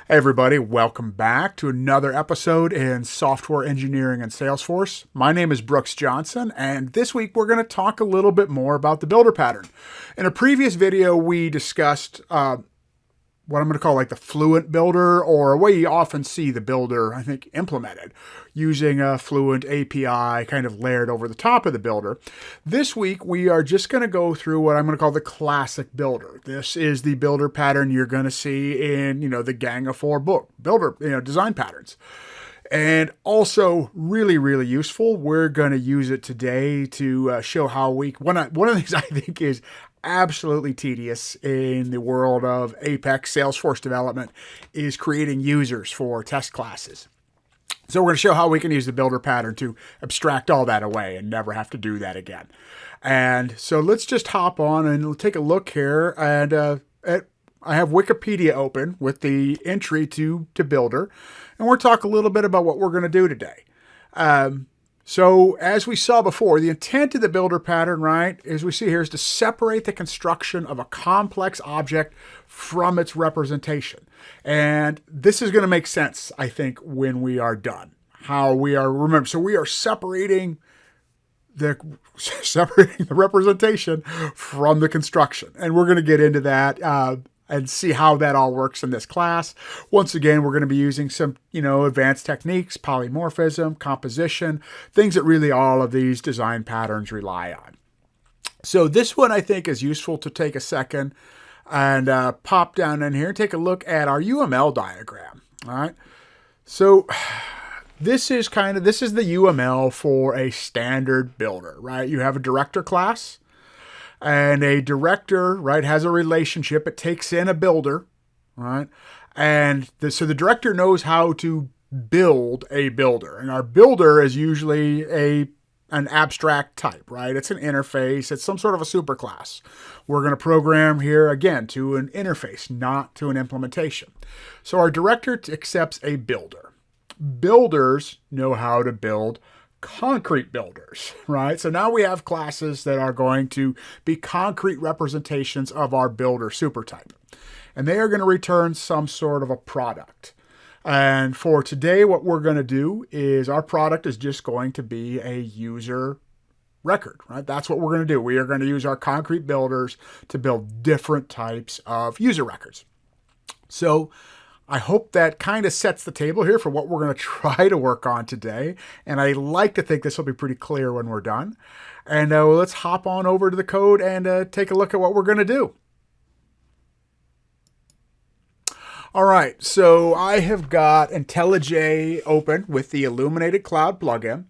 Hey everybody, welcome back to another episode in Software Engineering and Salesforce. My name is Brooks Johnson, and this week we're going to talk a little bit more about the builder pattern. In a previous video, we discussed what I'm going to call like the Fluent builder, or a way you often see the builder, I think, implemented, using a Fluent API kind of layered over the top of the builder. This week, we are just going to go through what I'm going to call the classic builder. This is the builder pattern you're going to see in, the Gang of Four book builder, design patterns. And also really, really useful. We're going to use it today to show how one of the things I think is absolutely tedious in the world of Apex Salesforce development is creating users for test classes. So we're going to show how we can use the builder pattern to abstract all that away and never have to do that again. And so let's just hop on and take a look here. And I have Wikipedia open with the entry to builder. And we'll talk a little bit about what we're going to do today. So as we saw before, the intent of the builder pattern, right, as we see here, is to separate the construction of a complex object from its representation. And this is going to make sense, I think, when we are done. How we are, remember, so we are separating the representation from the construction. And we're going to get into that and see how that all works in this class. Once again, we're going to be using some, advanced techniques, polymorphism, composition, things that really all of these design patterns rely on. So this one I think is useful to take a second and pop down in here and take a look at our UML diagram. All right. So this is the UML for a standard builder, right? You have a director class. And a director, right, has a relationship. It takes in a builder, right? And so the director knows how to build a builder. And our builder is usually an abstract type, right? It's an interface. It's some sort of a superclass. We're going to program here, again, to an interface, not to an implementation. So our director accepts a builder. Builders know how to build concrete builders, right? So now we have classes that are going to be concrete representations of our builder supertype. And they are going to return some sort of a product. And for today, what we're going to do is our product is just going to be a user record, right? That's what we're going to do. We are going to use our concrete builders to build different types of user records. So I hope that kind of sets the table here for what we're going to try to work on today. And I like to think this will be pretty clear when we're done. And let's hop on over to the code and take a look at what we're going to do. All right, so I have got IntelliJ open with the Illuminated Cloud plugin.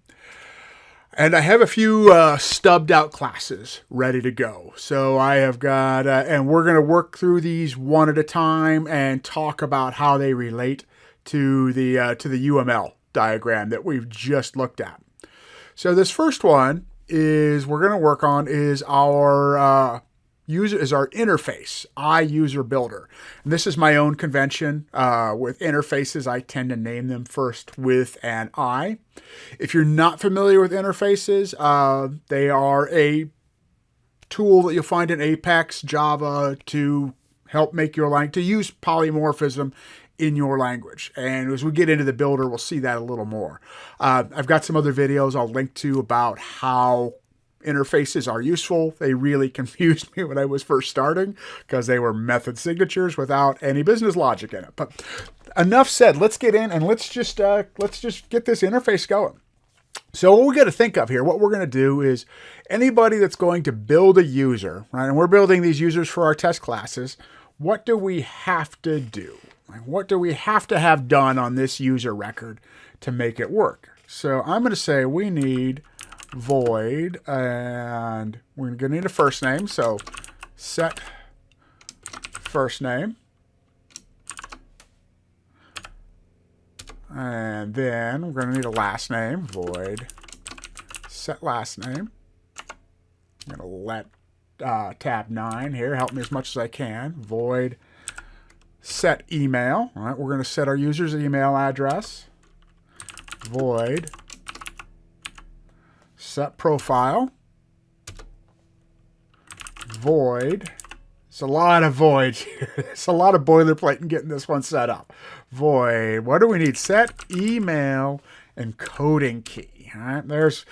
And I have a few stubbed out classes ready to go. So I have got, and we're going to work through these one at a time and talk about how they relate to the UML diagram that we've just looked at. So this first one we're going to work on is our interface, iUser builder. And this is my own convention. With interfaces, I tend to name them first with an I. If you're not familiar with interfaces, they are a tool that you'll find in Apex, Java to help make your language, to use polymorphism in your language. And as we get into the builder, we'll see that a little more. I've got some other videos I'll link to about how interfaces are useful. They really confused me when I was first starting because they were method signatures without any business logic in it. But enough said. Let's get in and let's just get this interface going. So what we got to think of here, what we're going to do is anybody that's going to build a user, right? And we're building these users for our test classes. What do we have to do? What do we have to have done on this user record to make it work? So I'm going to say we need void, and we're going to need a first name. So set first name. And then we're going to need a last name, void set last name. I'm going to let tab 9 here help me as much as I can. Void set email. All right, we're going to set our user's email address. Void set profile. Void It's a lot of voids here. It's a lot of boilerplate in getting this one set up. Void. What do we need? Set email encoding key. All right,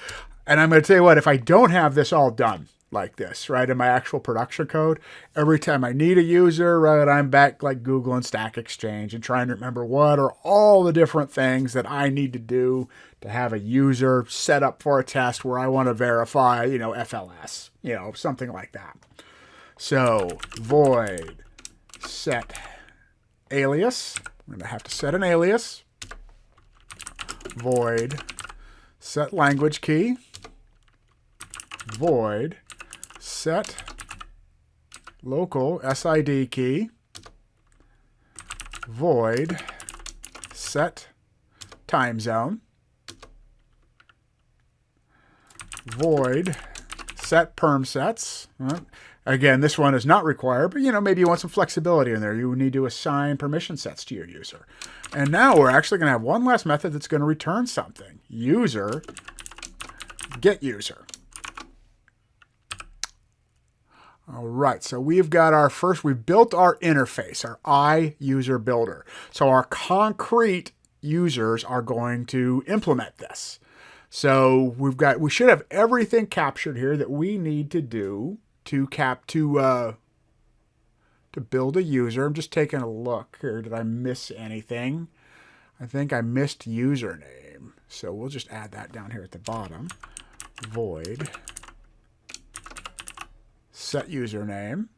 and I'm going to tell you what, if I don't have this all done like this, right, in my actual production code, every time I need a user, right, I'm back like Google and Stack Exchange and trying to remember what are all the different things that I need to do to have a user set up for a test where I want to verify, FLS, something like that. So void set alias. I'm going to have to set an alias. Void set language key. Void set local SID key. Void set time zone. Void set perm sets. Again, this one is not required, but maybe you want some flexibility in there. You need to assign permission sets to your user. And now we're actually going to have one last method that's going to return something. User get user. All right, so we've got we've built our interface, our iUser builder. So our concrete users are going to implement this. So we should have everything captured here that we need to do to build a user. I'm just taking a look here. Did I miss anything? I think I missed username. So we'll just add that down here at the bottom. Void set username.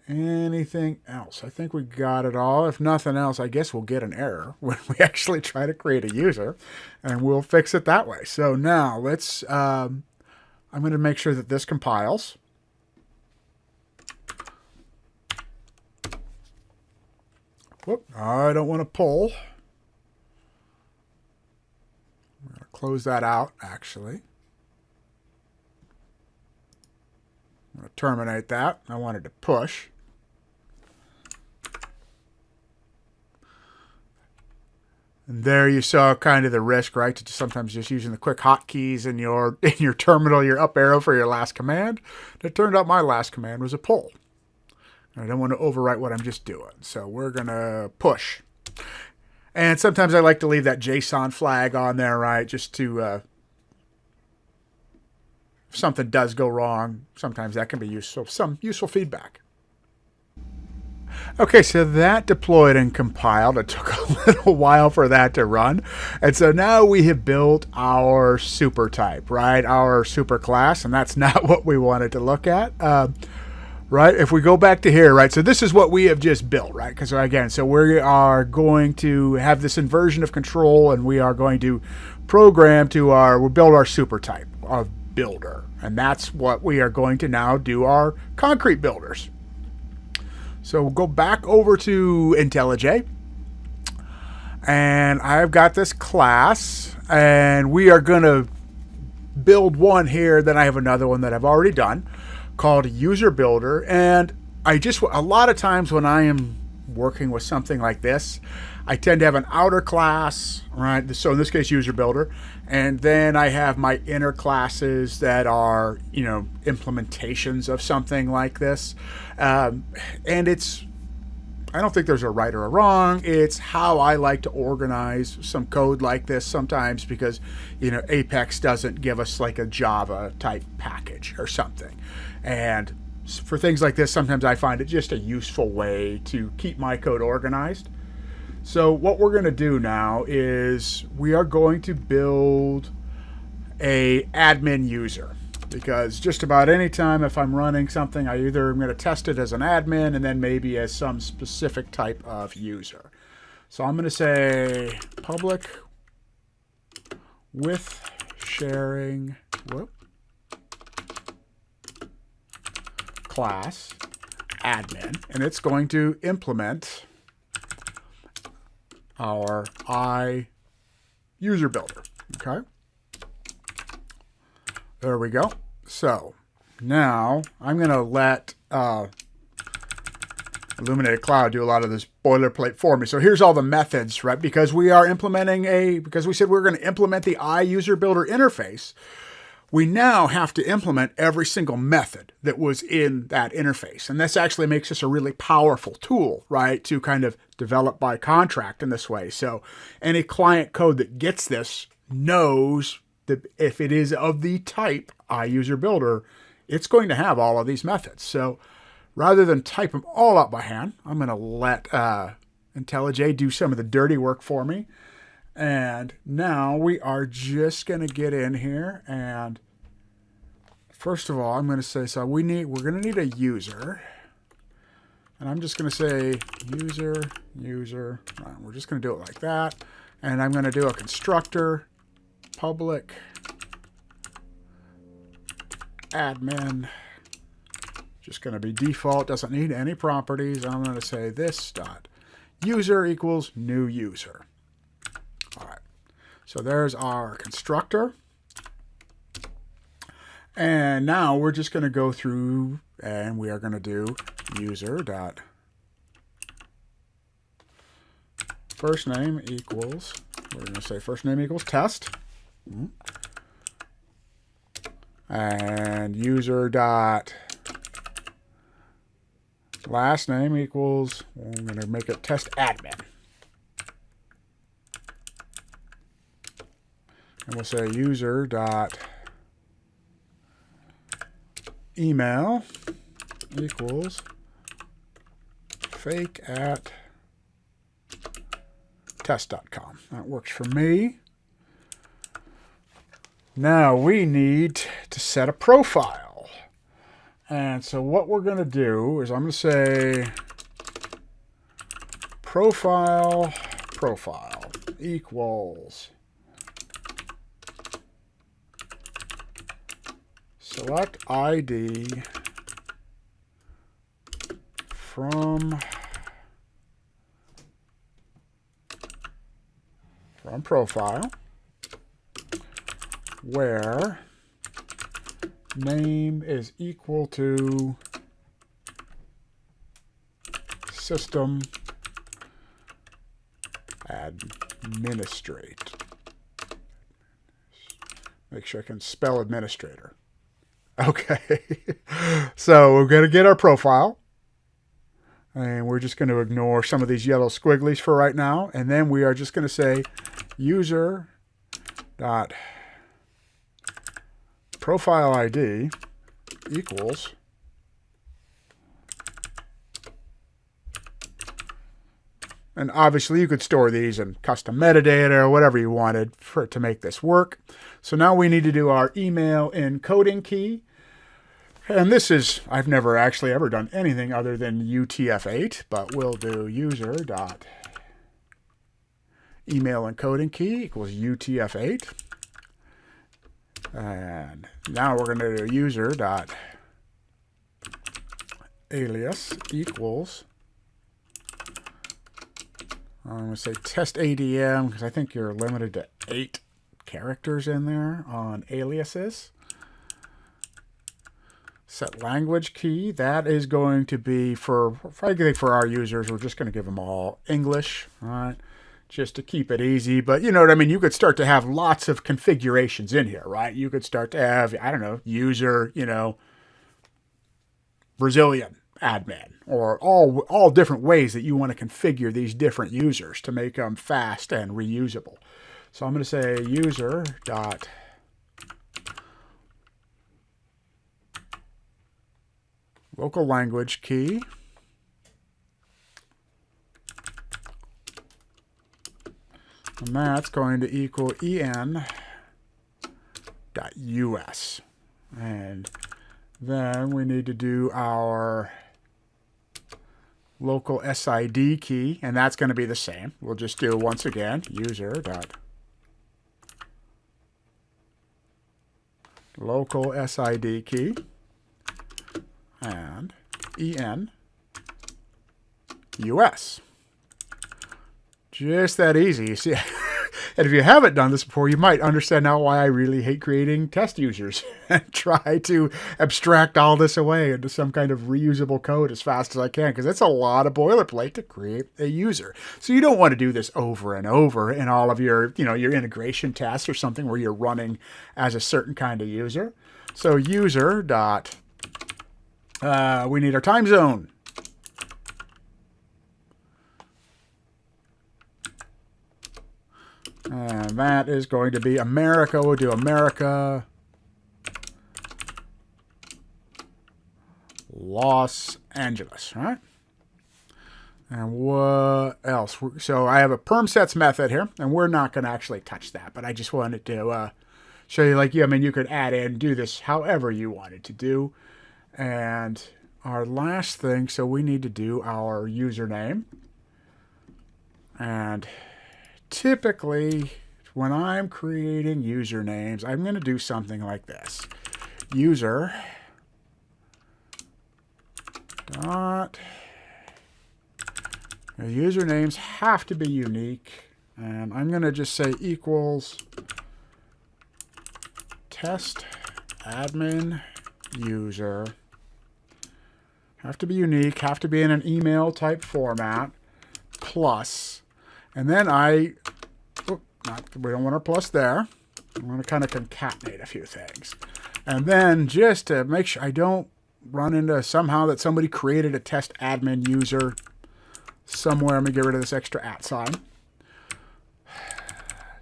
Anything else? I think we got it all. If nothing else, I guess we'll get an error when we actually try to create a user, and we'll fix it that way. So now let's, I'm going to make sure that this compiles. Whoop, I don't want to pull. I'm going to close that out, actually. I'm going to terminate that. I wanted to push. And there you saw kind of the risk, right? To sometimes just using the quick hotkeys in your terminal, your up arrow for your last command. It turned out my last command was a pull. I don't want to overwrite what I'm just doing. So we're going to push. And sometimes I like to leave that JSON flag on there, right? Just to, if something does go wrong, sometimes that can be useful, some useful feedback. Okay, so that deployed and compiled. It took a little while for that to run. And so now we have built our super type, right? Our super class, and that's not what we wanted to look at. Right? If we go back to here, right? So this is what we have just built, right? Because again, so we are going to have this inversion of control, and we are going to program we'll build our super type of builder. And that's what we are going to now do our concrete builders. So we'll go back over to IntelliJ, and I've got this class, and we are going to build one here. Then I have another one that I've already done called user builder. And a lot of times when I am working with something like this, I tend to have an outer class, right? So in this case, user builder. And then I have my inner classes that are, implementations of something like this. And I don't think there's a right or a wrong. It's how I like to organize some code like this sometimes, because, Apex doesn't give us like a Java type package or something. And for things like this, sometimes I find it just a useful way to keep my code organized. So what we're going to do now is we are going to build a admin user, because just about any time if I'm running something, I either am going to test it as an admin and then maybe as some specific type of user. So I'm going to say public with sharing class admin, and it's going to implement our iUser builder. Okay. There we go. So now I'm going to let Illuminated Cloud do a lot of this boilerplate for me. So here's all the methods, right? Because we are implementing because we said we're going to implement the iUser builder interface. we now have to implement every single method that was in that interface. And this actually makes this a really powerful tool, right, to kind of develop by contract in this way. So any client code that gets this knows that if it is of the type iUserBuilder, it's going to have all of these methods. So rather than type them all out by hand, I'm going to let IntelliJ do some of the dirty work for me. And now we are just going to get in here, and first of all, I'm going to say, so we're going to need a user, and I'm just going to say user. We're just going to do it like that, and I'm going to do a constructor, public admin, just going to be default, doesn't need any properties. I'm going to say this dot user equals new user. All right, so there's our constructor. And now we're just going to go through and we are going to do user dot first name equals, we're going to say first name equals test. And user dot last name equals, I'm going to make it test admin. And we'll say user dot email equals fake at test.com. That works for me. Now we need to set a profile. And so what we're going to do is I'm going to say profile equals select ID from profile where name is equal to system administrate. Make sure I can spell administrator. Okay, so we're going to get our profile, and we're just going to ignore some of these yellow squigglies for right now, and then we are just going to say user dot profile ID equals and obviously you could store these in custom metadata or whatever you wanted for it to make this work. So now we need to do our email encoding key. And this is, I've never actually ever done anything other than UTF-8, but we'll do user dot email encoding key equals UTF-8. And now we're going to do user dot alias equals, I'm going to say test ADM because I think you're limited to 8 characters in there on aliases. Set language key, that is going to be for our users, we're just going to give them all English, all right? Just to keep it easy. But you know what I mean? You could start to have lots of configurations in here, right? You could start to have, I don't know, user, Brazilian admin, or all different ways that you want to configure these different users to make them fast and reusable. So I'm going to say user dot local language key and that's going to equal en.us. And then we need to do our local SID key, and that's going to be the same. We'll just do once again user dot local SID key and en.us. Just that easy. You And if you haven't done this before, you might understand now why I really hate creating test users and try to abstract all this away into some kind of reusable code as fast as I can, because it's a lot of boilerplate to create a user. So you don't want to do this over and over in all of your, your integration tests or something where you're running as a certain kind of user. So user dot, we need our time zone. And that is going to be America. We'll do America, Los Angeles, right? And what else? So I have a perm sets method here, and we're not going to actually touch that, but I just wanted to show you, you could add in, do this however you wanted to do. And our last thing, so we need to do our username. And typically, when I'm creating usernames, I'm going to do something like this. User dot, usernames have to be unique, and I'm going to just say equals test admin user. Have to be unique, have to be in an email type format, plus. And then we don't want our plus there. I'm going to kind of concatenate a few things. And then just to make sure I don't run into somehow that somebody created a test admin user somewhere, I'm going to get rid of this extra @ sign.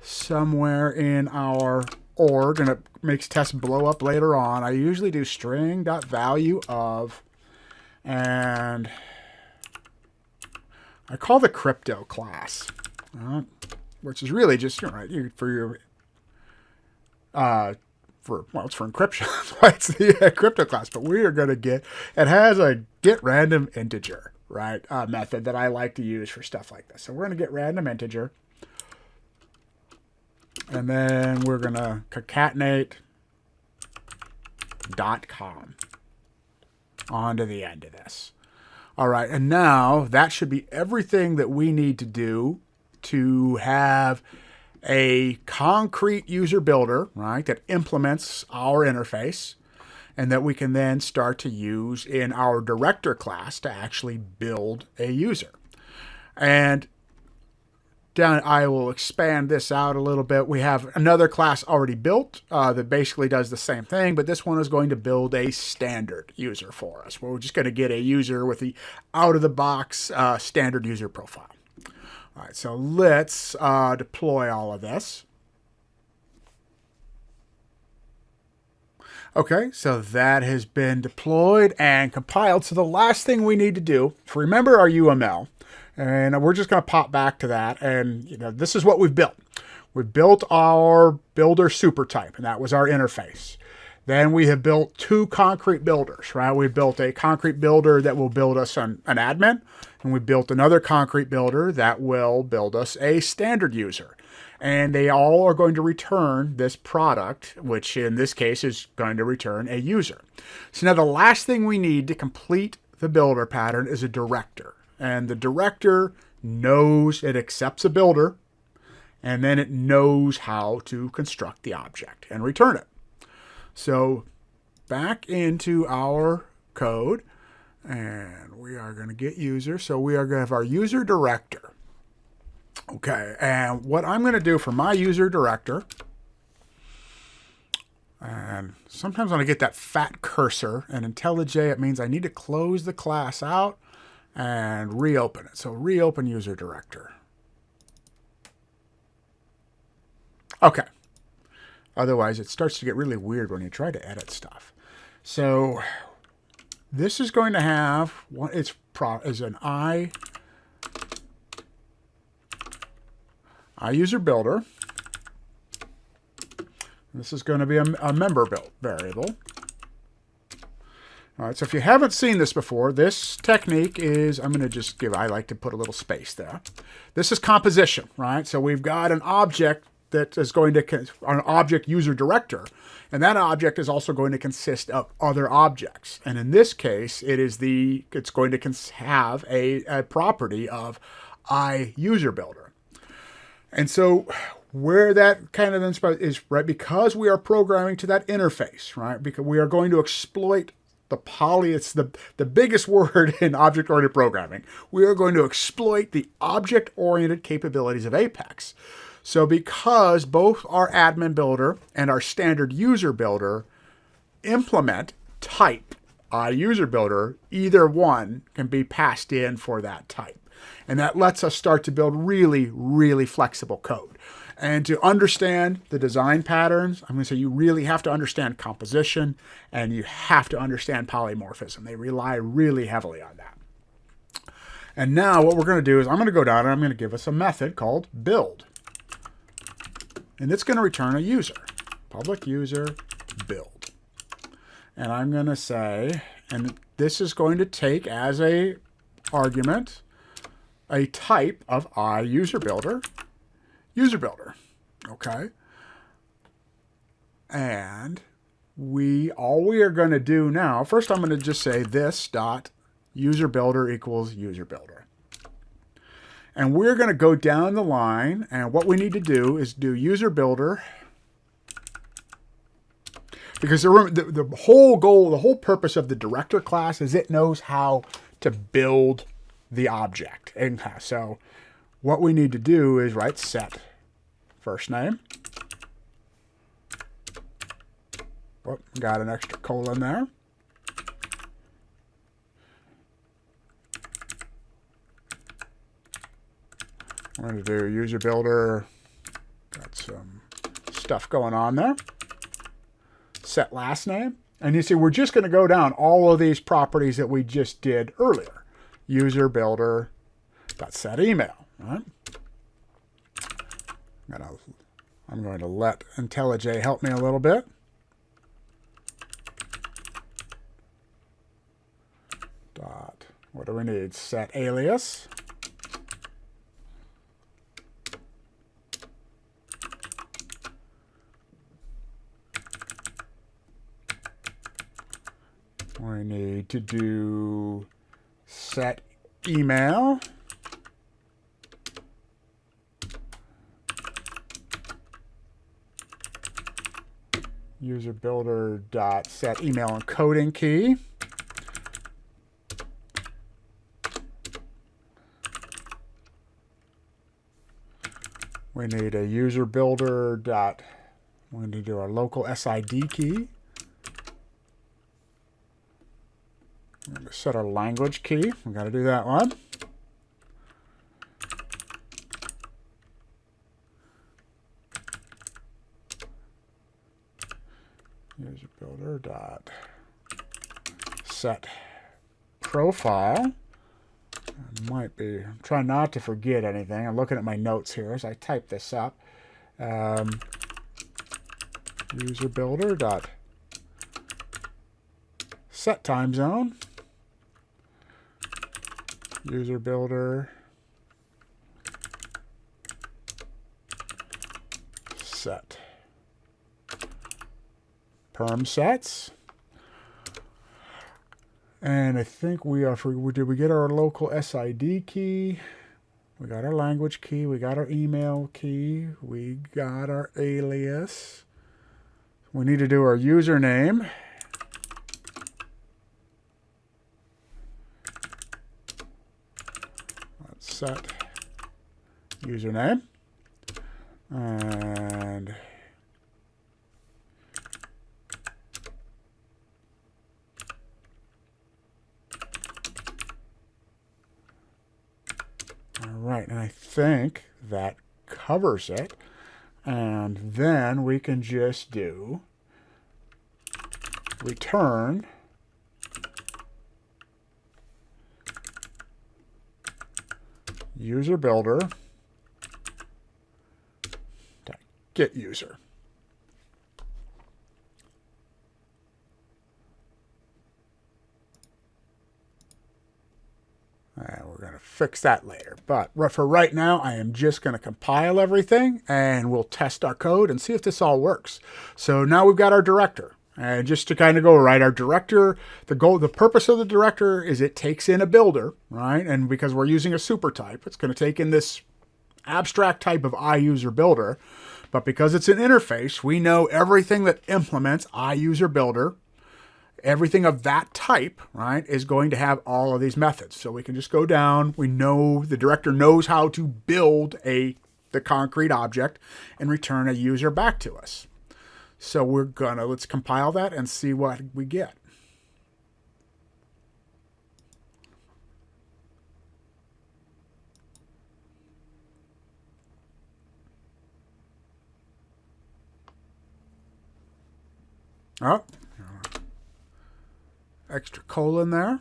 Somewhere in our org, and it makes tests blow up later on, I usually do string.value of, and I call the crypto class, which is really just it's for encryption. That's why it's the crypto class. But we are going to it has a get random integer, right, method that I like to use for stuff like this. So we're going to get random integer, and then we're going to concatenate .com onto the end of this. All right, and now that should be everything that we need to do to have a concrete user builder, right, that implements our interface and that we can then start to use in our director class to actually build a user. And I will expand this out a little bit. We have another class already built that basically does the same thing, but this one is going to build a standard user for us. We're just going to get a user with the out-of-the-box standard user profile. All right, so let's deploy all of this. Okay, so that has been deployed and compiled. So the last thing we need to do, remember our UML, and we're just going to pop back to that. And this is what we've built. We built our builder super type, and that was our interface. Then we have built two concrete builders, right? We built a concrete builder that will build us an admin, and we built another concrete builder that will build us a standard user. And they all are going to return this product, which in this case is going to return a user. So now the last thing we need to complete the builder pattern is a director. And the director knows it accepts a builder, and then it knows how to construct the object and return it. So back into our code, and we are going to get user. So we are going to have our user director. Okay, and what I'm going to do for my user director, and sometimes when I get that fat cursor in IntelliJ, it means I need to close the class out and reopen it. So reopen user director. Okay. Otherwise, it starts to get really weird when you try to edit stuff. So this is going to have what is an user builder. This is going to be a member build variable. All right, so if you haven't seen this before, this technique is, I like to put a little space there. This is composition, right? So we've got an object that is going to, an object user director, and that object is also going to consist of other objects. And in this case, it's going to have a property of user builder. And so Where that kind of then is, right, because we are programming to that interface, right, because we are going to exploit the poly, it's the biggest word in object-oriented programming. We are going to exploit the object-oriented capabilities of Apex. So because both our admin builder and our standard user builder implement type user builder, either one can be passed in for that type. And that lets us start to build really, really flexible code. And to understand the design patterns, I'm going to say you really have to understand composition and you have to understand polymorphism. They rely really heavily on that. And now what we're going to do is I'm going to go down and I'm going to give us a method called build. And it's going to return a user, public user build. And I'm going to say, and this is going to take as a argument a type of user builder. Okay. And all we are going to do now, first I'm going to just say this dot user builder equals user builder. And we're going to go down the line, and what we need to do is do user builder, because the whole goal, the whole purpose of the director class is it knows how to build the object. And so what we need to do is write set first name. Oh, got an extra colon there. I'm going to do user builder. Got some stuff going on there. Set last name. And you see, we're just going to go down all of these properties that we just did earlier. User builder dot set email. Right? I'm going to let IntelliJ help me a little bit. What do we need? Set alias. We need to do set email. User builder dot set email encoding key. We need a user builder dot, we need to do our local SID key. We're going to set our language key. We've got to do that one. User builder dot set profile. I might be, I'm trying not to forget anything. I'm looking at my notes here as I type this up. User builder dot set time zone. User builder set perm sets. And I think we are, did we get our local SID key? We got our language key. We got our email key. We got our alias. We need to do our username. Let's set username. And right, and I think that covers it. And then we can just do return user builder get user. We're going to fix that later. But for right now, I am just going to compile everything and we'll test our code and see if this all works. So now we've got our director. And just to kind of go right, our director, the purpose of the director is it takes in a builder, right? And because we're using a super type, it's going to take in this abstract type of iUser Builder, but because it's an interface, we know everything that implements iUser Builder, everything of that type, right, is going to have all of these methods. So we can just go down. We know the director knows how to build the concrete object and return a user back to us. So let's compile that and see what we get. Oh, extra colon there.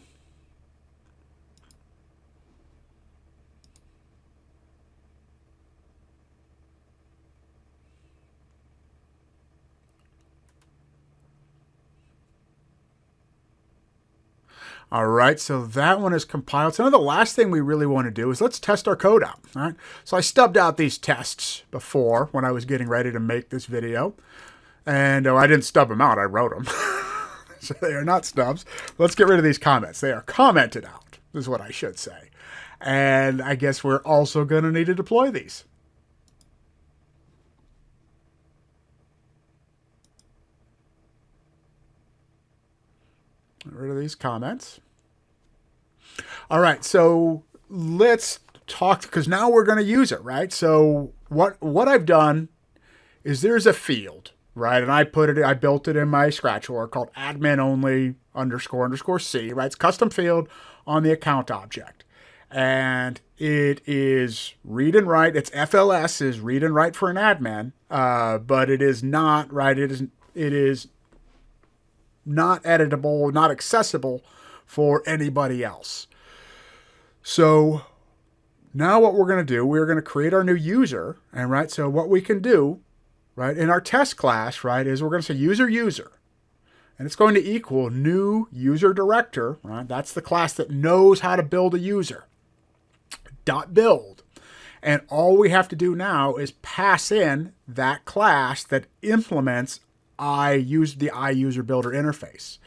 All right, so that one is compiled. So now the last thing we really want to do is let's test our code out. All right, so I stubbed out these tests before when I was getting ready to make this video. And I didn't stub them out, I wrote them. So they are not stubs. Let's get rid of these comments. They are commented out, is what I should say. And I guess we're also going to need to deploy these. Get rid of these comments. All right, so let's talk, because now we're going to use it, right? So what I've done is there's a field, right? And I built it in my Scratch org called admin only __C, right? It's custom field on the account object. And it is read and write. Its FLS is read and write for an admin, but it is not, right? It is not editable, not accessible for anybody else. So now what we're going to do, we're going to create our new user. And right, so what we can do, right, in our test class, right, is we're going to say user, and it's going to equal new user director, right? That's the class that knows how to build a user, .build. And all we have to do now is pass in that class that implements the iUser Builder interface.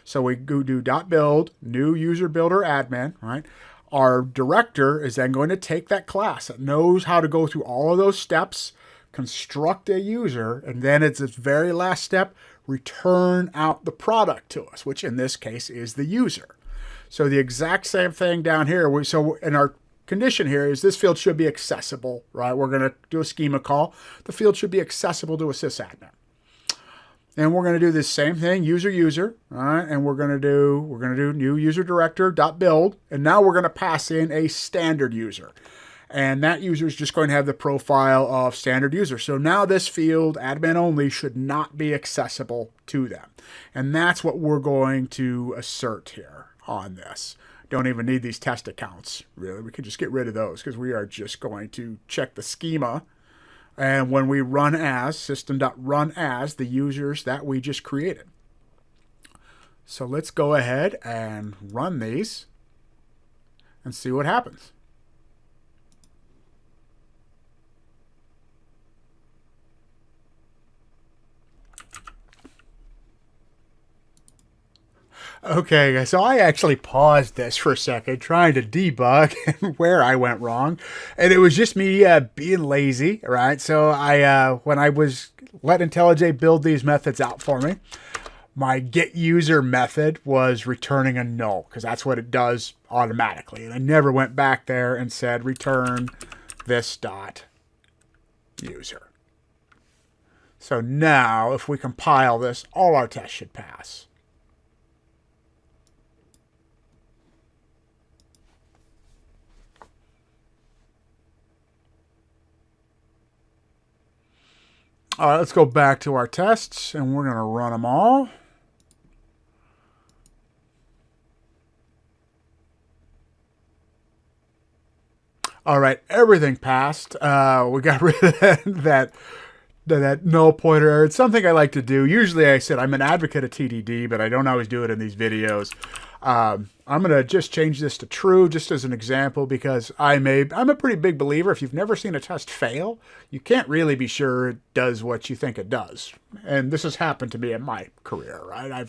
So we go do .build, new user builder admin, right? Our director is then going to take that class that knows how to go through all of those steps, construct a user, and then it's its very last step, return out the product to us, which in this case is the user. So the exact same thing down here. So in our condition here is this field should be accessible, right? We're going to do a schema call. The field should be accessible to a sysadmin. And we're going to do this same thing, user, all right? And we're going to do new user director .build, and now we're going to pass in a standard user. And that user is just going to have the profile of standard user. So now this field, admin only, should not be accessible to them. And that's what we're going to assert here on this. Don't even need these test accounts, really. We can just get rid of those because we are just going to check the schema. And when we run as, system.run as, the users that we just created. So let's go ahead and run these and see what happens. Okay, so I actually paused this for a second trying to debug where I went wrong. And it was just me being lazy, right? So when I was letting IntelliJ build these methods out for me, my getUser method was returning a null because that's what it does automatically. And I never went back there and said return this .user. So now if we compile this, all our tests should pass. All right, let's go back to our tests, and we're going to run them all. All right, everything passed. We got rid of that null pointer error. It's something I like to do. Usually I said I'm an advocate of TDD, but I don't always do it in these videos. I'm going to just change this to true just as an example because I'm a pretty big believer. If you've never seen a test fail, you can't really be sure it does what you think it does. And this has happened to me in my career, right?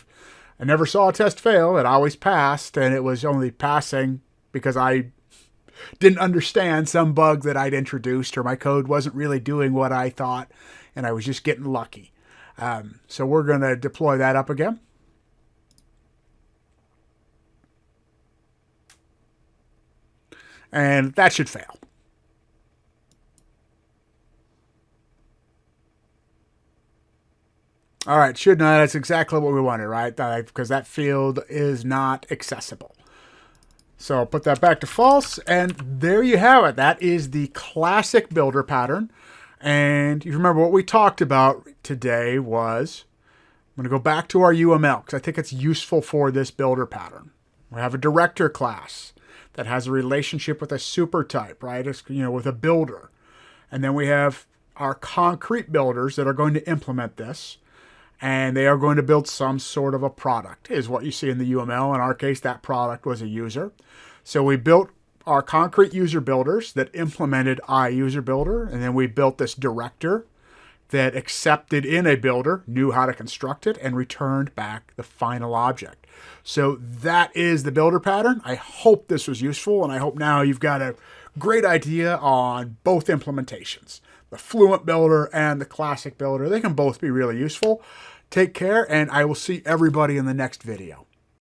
I never saw a test fail. It always passed, and it was only passing because I didn't understand some bug that I'd introduced, or my code wasn't really doing what I thought, and I was just getting lucky. So we're going to deploy that up again. And that should fail. All right, should not. That's exactly what we wanted, right? Because that field is not accessible. So I'll put that back to false, and there you have it. That is the classic builder pattern. And you remember what we talked about today was, I'm going to go back to our UML because I think it's useful for this builder pattern. We have a director class that has a relationship with a super type, right? It's, with a builder. And then we have our concrete builders that are going to implement this. And they are going to build some sort of a product, is what you see in the UML. In our case, that product was a user. So we built our concrete user builders that implemented iUserBuilder, and then we built this director that accepted in a builder, knew how to construct it, and returned back the final object. So that is the builder pattern. I hope this was useful, and I hope now you've got a great idea on both implementations. The Fluent Builder and the Classic Builder. They can both be really useful. Take care, and I will see everybody in the next video.